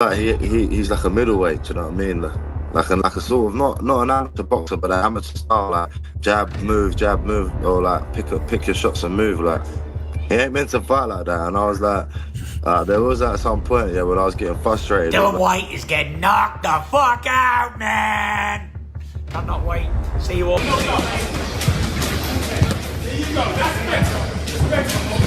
Like he's like a middleweight, do you know what I mean? Like a sort of not an amateur boxer, but an amateur style, like jab, move, or like pick your shots and move. Like he ain't meant to fight like that. And I was like, there was at some point, yeah, when I was getting frustrated. Dillian Whyte is getting knocked the fuck out, man. I'm not waiting. See you all. There you go. That's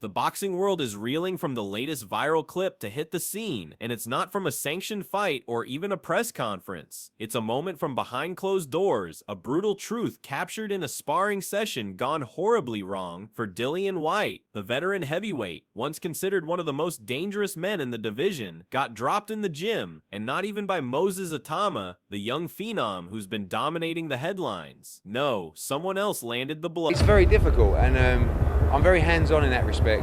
The boxing world is reeling from the latest viral clip to hit the scene, and it's not from a sanctioned fight or even a press conference. It's a moment from behind closed doors, a brutal truth captured in a sparring session gone horribly wrong for Dillian Whyte. The veteran heavyweight, once considered one of the most dangerous men in the division, got dropped in the gym, and not even by Moses Itauma, the young phenom who's been dominating the headlines. No, someone else landed the blow. It's very difficult, and I'm very hands-on in that respect,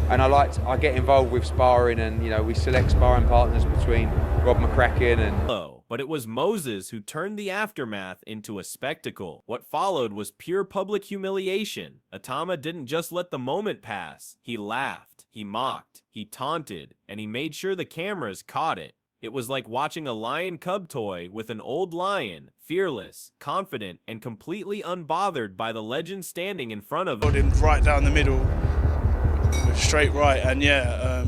and I get involved with sparring, and we select sparring partners between Rob McCracken and... But it was Moses who turned the aftermath into a spectacle. What followed was pure public humiliation. Itauma didn't just let the moment pass. He laughed, he mocked, he taunted, and he made sure the cameras caught it. It was like watching a lion cub toy with an old lion, fearless, confident, and completely unbothered by the legend standing in front of him. Right down the middle, with straight right, and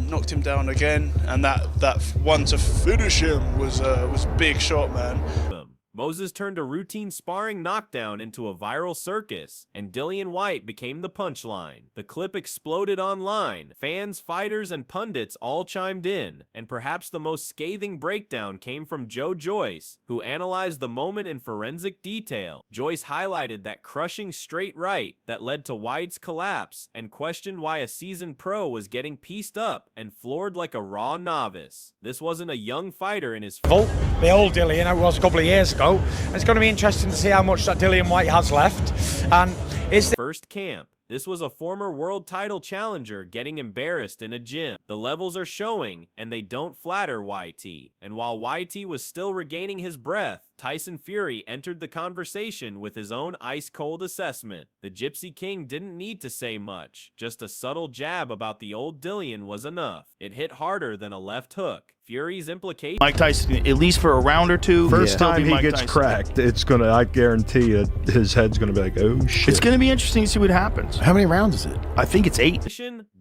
knocked him down again. And that one to finish him was a big shot, man. Moses turned a routine sparring knockdown into a viral circus, and Dillian Whyte became the punchline. The clip exploded online. Fans, fighters, and pundits all chimed in, and perhaps the most scathing breakdown came from Joe Joyce, who analyzed the moment in forensic detail. Joyce highlighted that crushing straight right that led to Whyte's collapse, and questioned why a seasoned pro was getting pieced up and floored like a raw novice. This wasn't a young fighter in his fault. The old Dillian, it was a couple of years ago. It's going to be interesting to see how much that Dillian Whyte has left. And is first camp. This was a former world title challenger getting embarrassed in a gym. The levels are showing, and they don't flatter YT. And while YT was still regaining his breath, Tyson Fury entered the conversation with his own ice-cold assessment. The Gypsy King didn't need to say much. Just a subtle jab about the old Dillian was enough. It hit harder than a left hook. Fury's implication... Mike Tyson, at least for a round or two. First time he gets cracked, it's gonna, I guarantee you, his head's gonna be like, oh shit. It's gonna be interesting to see what happens. How many rounds is it? I think it's 8.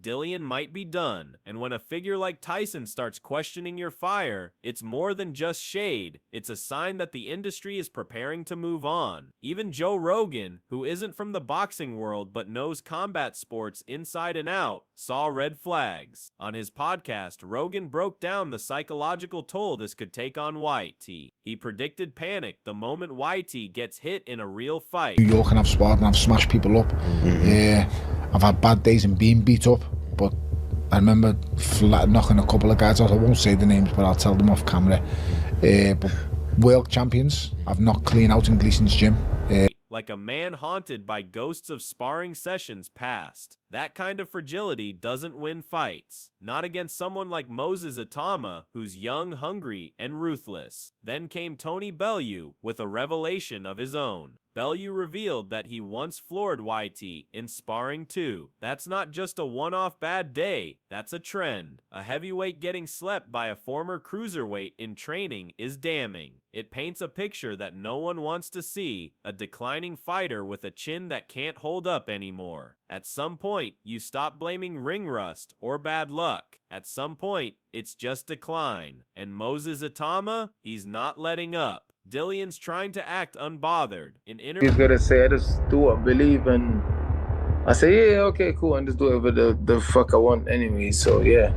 Dillian might be done. And when a figure like Tyson starts questioning your fire, it's more than just shade. It's a sign that the industry is preparing to move on. Even Joe Rogan, who isn't from the boxing world but knows combat sports inside and out, saw red flags. On his podcast, Rogan broke down the psychological toll this could take on Whyte. He predicted panic the moment Whyte gets hit in a real fight. New York, and I've sparred and I've smashed people up. I've had bad days and being beat up, but I remember knocking a couple of guys out. I won't say the names, but I'll tell them off camera. But world champions, I've knocked clean out in Gleason's gym. Like a man haunted by ghosts of sparring sessions past. That kind of fragility doesn't win fights. Not against someone like Moses Itauma, who's young, hungry, and ruthless. Then came Tony Bellew with a revelation of his own. Bellew revealed that he once floored YT in sparring too. That's not just a one-off bad day, that's a trend. A heavyweight getting slept by a former cruiserweight in training is damning. It paints a picture that no one wants to see, a declining fighter with a chin that can't hold up anymore. At some point, you stop blaming ring rust or bad luck. At some point, it's just decline. And Moses Itauma, he's not letting up. Dillian's trying to act unbothered. He's gonna say, I just do what I believe, and I say, yeah, okay, cool, and just do whatever the fuck I want anyway. So yeah,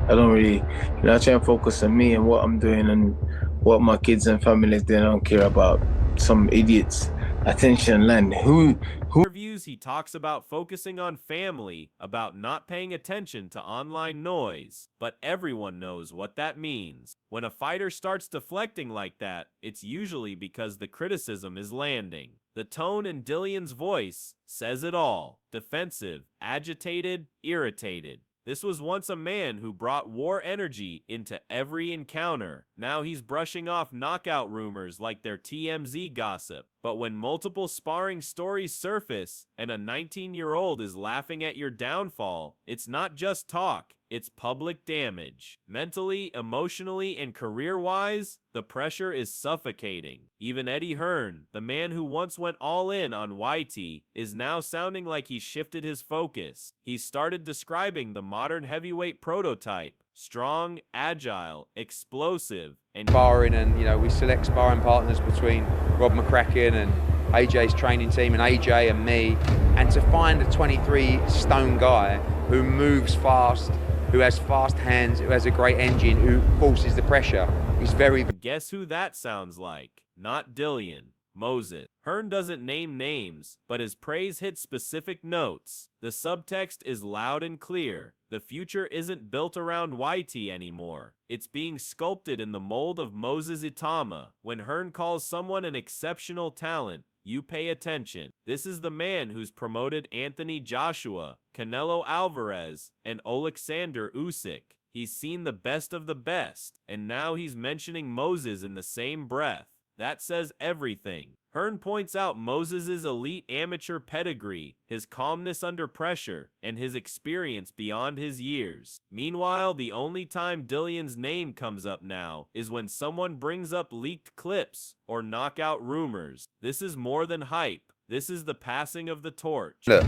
I don't really, I try and focus on me and what I'm doing and what my kids and families doing. I don't care about some idiots' attention land. Who interviews, he talks about focusing on family, about not paying attention to online noise. But everyone knows what that means. When a fighter starts deflecting like that, it's usually because the criticism is landing. The tone in Dillian's voice says it all. Defensive, agitated, irritated. This was once a man who brought war energy into every encounter. Now he's brushing off knockout rumors like they're TMZ gossip. But when multiple sparring stories surface and a 19-year-old is laughing at your downfall, it's not just talk. It's public damage. Mentally, emotionally, and career-wise, the pressure is suffocating. Even Eddie Hearn, the man who once went all in on Whyte, is now sounding like he shifted his focus. He started describing the modern heavyweight prototype: strong, agile, explosive, and Sparring, and we select sparring partners between Rob McCracken and AJ's training team and AJ and me, and to find a 23-stone guy who moves fast, who has fast hands, who has a great engine, who forces the pressure. He's very... Guess who that sounds like? Not Dillian. Moses. Hearn doesn't name names, but his praise hits specific notes. The subtext is loud and clear. The future isn't built around Whyte anymore. It's being sculpted in the mold of Moses Itauma. When Hearn calls someone an exceptional talent, you pay attention. This is the man who's promoted Anthony Joshua, Canelo Alvarez, and Alexander Usyk. He's seen the best of the best, and now he's mentioning Moses in the same breath. That says everything. Hearn points out Moses's elite amateur pedigree, his calmness under pressure, and his experience beyond his years. Meanwhile, the only time Dillian's name comes up now is when someone brings up leaked clips or knockout rumors. This is more than hype. This is the passing of the torch. Look,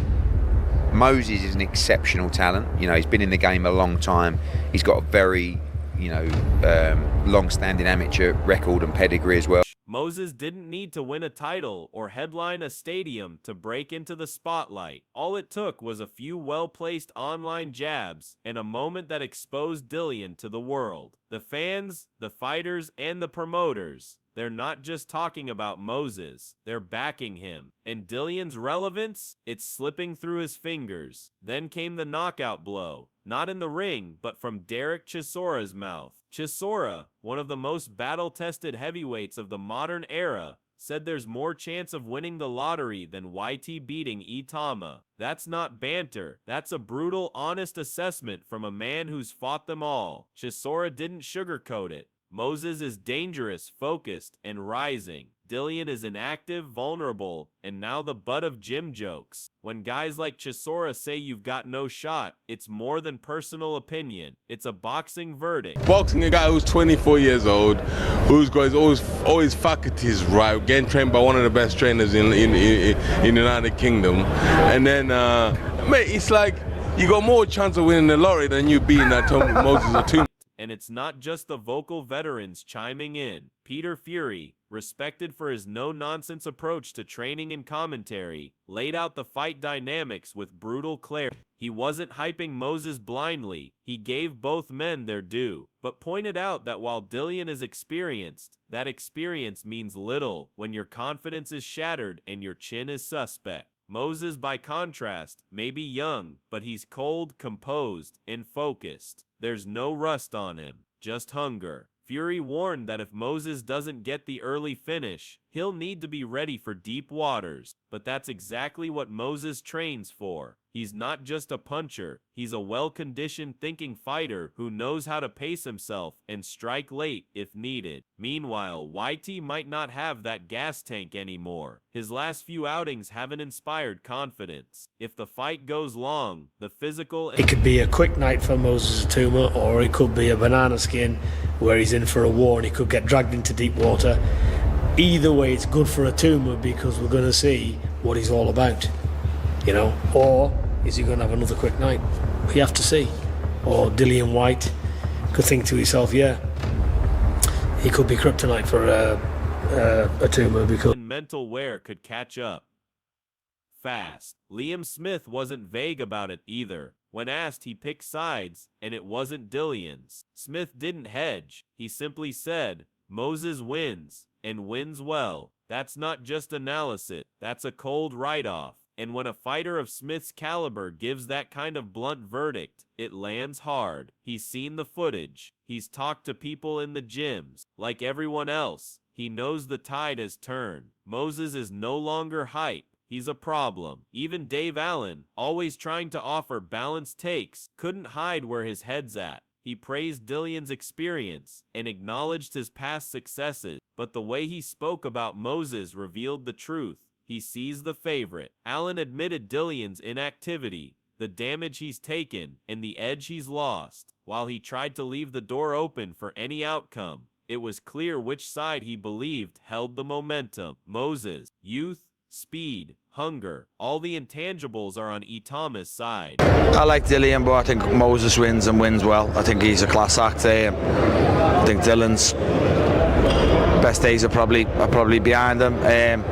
Moses is an exceptional talent. He's been in the game a long time. He's got a very, long-standing amateur record and pedigree as well. Moses didn't need to win a title or headline a stadium to break into the spotlight. All it took was a few well-placed online jabs and a moment that exposed Dillian to the world. The fans, the fighters, and the promoters, they're not just talking about Moses, they're backing him. And Dillian's relevance, it's slipping through his fingers. Then came the knockout blow. Not in the ring, but from Derek Chisora's mouth. Chisora, one of the most battle-tested heavyweights of the modern era, said there's more chance of winning the lottery than Whyte beating Itauma. That's not banter. That's a brutal, honest assessment from a man who's fought them all. Chisora didn't sugarcoat it. Moses is dangerous, focused, and rising. Dillian is inactive, vulnerable, and now the butt of gym jokes. When guys like Chisora say you've got no shot, it's more than personal opinion. It's a boxing verdict. Boxing a guy who's 24 years old, who's got always faculties right, getting trained by one of the best trainers in the United Kingdom, and then mate, it's like you got more chance of winning the lottery than you beating that Moses Itauma. And it's not just the vocal veterans chiming in. Peter Fury, respected for his no-nonsense approach to training and commentary, laid out the fight dynamics with brutal clarity. He wasn't hyping Moses blindly. He gave both men their due, but pointed out that while Dillian is experienced, that experience means little when your confidence is shattered and your chin is suspect. Moses, by contrast, may be young, but he's cold, composed, and focused. There's no rust on him, just hunger. Fury warned that if Moses doesn't get the early finish, he'll need to be ready for deep waters. But that's exactly what Moses trains for. He's not just a puncher, he's a well-conditioned thinking fighter who knows how to pace himself and strike late if needed. Meanwhile, Whyte might not have that gas tank anymore. His last few outings haven't inspired confidence. If the fight goes long, the physical... It could be a quick night for Moses Itauma, or it could be a banana skin where he's in for a war and he could get dragged into deep water. Either way, it's good for Itauma because we're going to see what he's all about, or is he going to have another quick night? We have to see. Or Dillian Whyte could think to himself, yeah, he could be kryptonite for Itauma because mental wear could catch up fast. Liam Smith wasn't vague about it either. When asked, he picked sides, and it wasn't Dillian's. Smith didn't hedge. He simply said, Moses wins, and wins well. That's not just analysis, that's a cold write-off. And when a fighter of Smith's caliber gives that kind of blunt verdict, it lands hard. He's seen the footage. He's talked to people in the gyms. Like everyone else, he knows the tide has turned. Moses is no longer hype. he's a problem. Even Dave Allen, always trying to offer balanced takes, couldn't hide where his head's at. He praised Dillian's experience and acknowledged his past successes, but the way he spoke about Moses revealed the truth. He sees the favorite. Allen admitted Dillian's inactivity, the damage he's taken, and the edge he's lost. While he tried to leave the door open for any outcome, it was clear which side he believed held the momentum. Moses, youth, speed, hunger, all the intangibles are on Itauma's side. I like Dillian, but I think Moses wins and wins well. I think he's a class act. I think Dylan's best days are probably behind him. And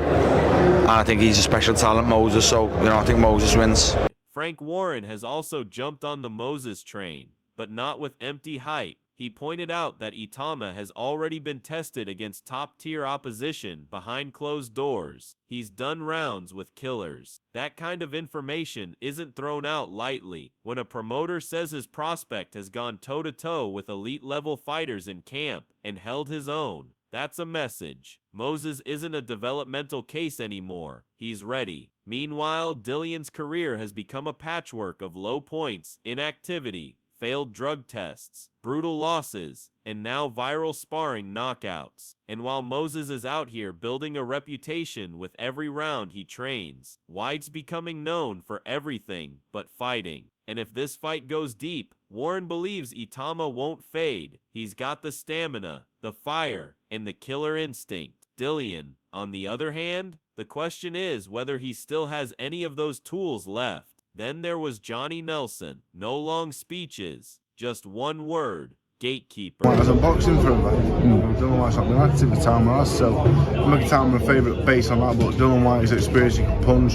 I think he's a special talent, Moses, so I think Moses wins. Frank Warren has also jumped on the Moses train, but not with empty hype. He pointed out that Itauma has already been tested against top-tier opposition behind closed doors. He's done rounds with killers. That kind of information isn't thrown out lightly. When a promoter says his prospect has gone toe-to-toe with elite-level fighters in camp and held his own, that's a message. Moses isn't a developmental case anymore. He's ready. Meanwhile, Dillian's career has become a patchwork of low points, inactivity, failed drug tests, brutal losses, and now viral sparring knockouts. And while Moses is out here building a reputation with every round he trains, Whyte's becoming known for everything but fighting. And if this fight goes deep, Warren believes Itauma won't fade. He's got the stamina, the fire, and the killer instinct. Dillian, on the other hand, the question is whether he still has any of those tools left. Then there was Johnny Nelson. No long speeches, just one word: Gatekeeper. As a boxing forever, Dillian Whyte's not been active with Itauma, so I'm making Itauma my favourite based on that, but Dillian Whyte's experience, he can punch.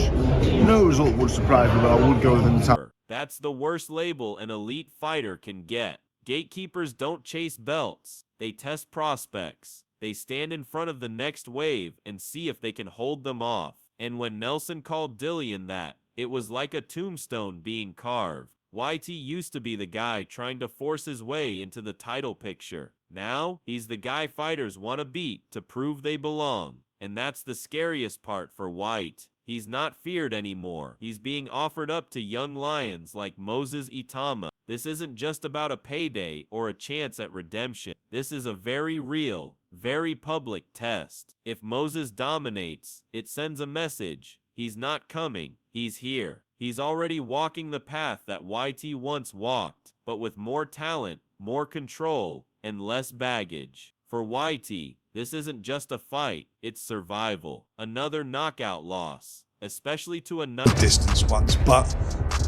No result would surprise me, but I would go with Itauma. That's the worst label an elite fighter can get. Gatekeepers don't chase belts. They test prospects. They stand in front of the next wave and see if they can hold them off. And when Nelson called Dillian that, it was like a tombstone being carved. Whyte used to be the guy trying to force his way into the title picture. Now, he's the guy fighters want to beat to prove they belong. And that's the scariest part for Whyte. He's not feared anymore. He's being offered up to young lions like Moses Itauma. This isn't just about a payday or a chance at redemption. This is a very real, very public test. If Moses dominates, it sends a message. He's not coming. He's here. He's already walking the path that Whyte once walked, but with more talent, more control, and less baggage. For Whyte, this isn't just a fight, it's survival. Another knockout loss, especially to another distance ones, but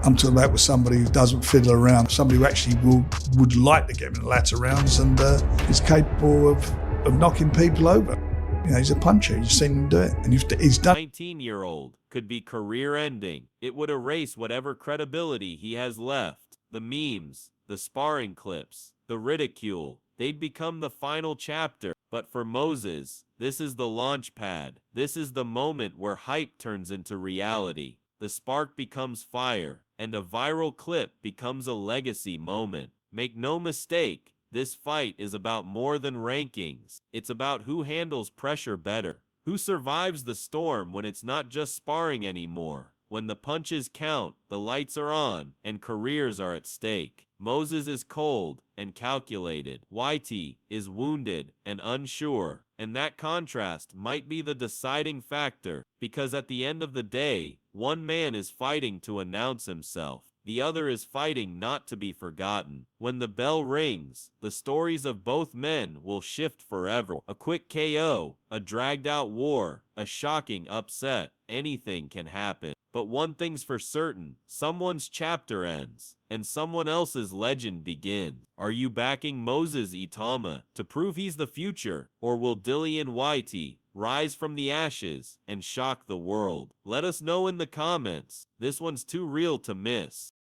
I'm talking about with somebody who doesn't fiddle around, somebody who actually would like to get him in the latter rounds and is capable of knocking people over. He's a puncher. You've seen him do it, and he's done. 19-year-old could be career-ending. It would erase whatever credibility he has left. The memes, the sparring clips, the ridicule, they'd become the final chapter. But for Moses, this is the launch pad. This is the moment where hype turns into reality. The spark becomes fire, and a viral clip becomes a legacy moment. Make no mistake, this fight is about more than rankings. It's about who handles pressure better, who survives the storm when it's not just sparring anymore. When the punches count, the lights are on, and careers are at stake. Moses is cold and calculated. Whyte is wounded and unsure. And that contrast might be the deciding factor, because at the end of the day, one man is fighting to announce himself. The other is fighting not to be forgotten. When the bell rings, the stories of both men will shift forever. A quick KO, a dragged-out war, a shocking upset. Anything can happen. But one thing's for certain, someone's chapter ends, and someone else's legend begins. Are you backing Moses Itauma to prove he's the future, or will Dillian Whyte rise from the ashes and shock the world? Let us know in the comments. This one's too real to miss.